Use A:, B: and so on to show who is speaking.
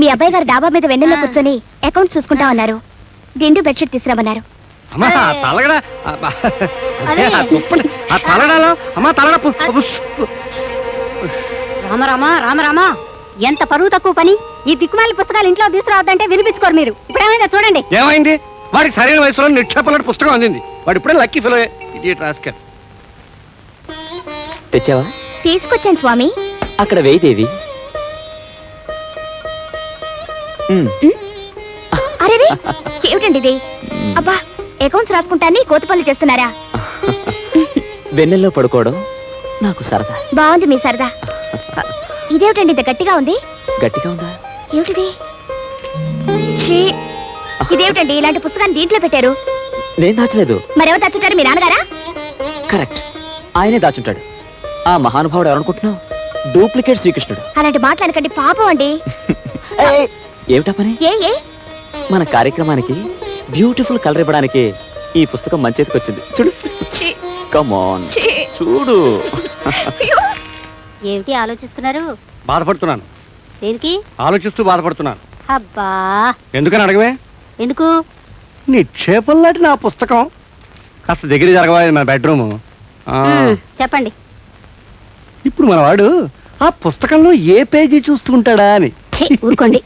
A: మీ అబ్బాయి గారు డాబా మీద వెన్నెల్లో కూర్చొని అకౌంట్ చూసుకుంటామన్నారు. దిండు బెడ్షీట్ తీసుకురామన్నారు.
B: అమ్మా తలగడా ఆ తలగడాలో అమ్మా తలగడ
C: రామరామా రామరామా, ఎంత పరువు తక్కువ పని. ఈ దిక్కుమాలి పుస్తకాలు ఇంట్లో తీసుకురావద్దంటే వినిపించుకోరు మీరు. ఇప్పుడేమైందో చూడండి.
B: ఏమైంది? వాడికి సరైన వయసులో నిక్షేపలాంటి పుస్తకం అందింది. వాడు ఇప్పుడే లక్కీ ఫెలో. Idiot rascal.
D: తెచ్చావా?
A: తీసుకొచ్చాను స్వామి.
D: అక్కడ వేయిదేవి.
A: అరే ఏమిటండి ఇది? అబ్బా, అకౌంట్స్ రాసుకుంటాన్ని కోతి పనులు చేస్తున్నారా?
D: వెన్నెల్లో పడుకోవడం నాకు సరదా.
A: బాగుంది మీ సరదా. ఇదేమిటండి ఇంత గట్టిగా ఉంది?
D: గట్టిగా ఉందా?
A: ఏమిటిది? ఛీ, ఇదేమిటండి ఇలాంటి పుస్తకాన్ని దీంట్లో పెట్టారు?
D: నేను దాచలేదు.
A: మరెవరు దాచుంటారు? మీ నాన్నగారా?
D: కరెక్ట్, ఆయనే దాచుంటాడు. ఆ మహానుభావుడు ఎవరనుకుంటున్నావు? డూప్లికేట్ శ్రీకృష్ణుడు.
A: అలాంటి మాట్లాడకండి, పాపం అండి.
D: ఏమిటా పని?
A: ఏ
D: మన కార్యక్రమానికి బ్యూటిఫుల్ కలర్ ఇవ్వడానికి ఈ పుస్తకం మంచి చేతికి వచ్చింది. చూడు, కమ్ ఆన్, చూడు.
C: ఏమిటి ఆలోచిస్తున్నారు?
B: బాధపడుతున్నాను.
C: దేనికి?
B: ఆలోచిస్తూ బాధపడుతున్నాను.
C: అబ్బా,
B: ఎందుకని అడగవే?
C: ఎందుకు?
B: నిక్షేపంలాంటి నా పుస్తకం కాస్త దగ్గర జరగవా? మన బెడ్రూమ్.
C: చెప్పండి.
B: ఇప్పుడు మన వాడు ఆ పుస్తకంలో ఏ పేజీ చూస్తుంటాడా అని.
C: ఊరుకోండి.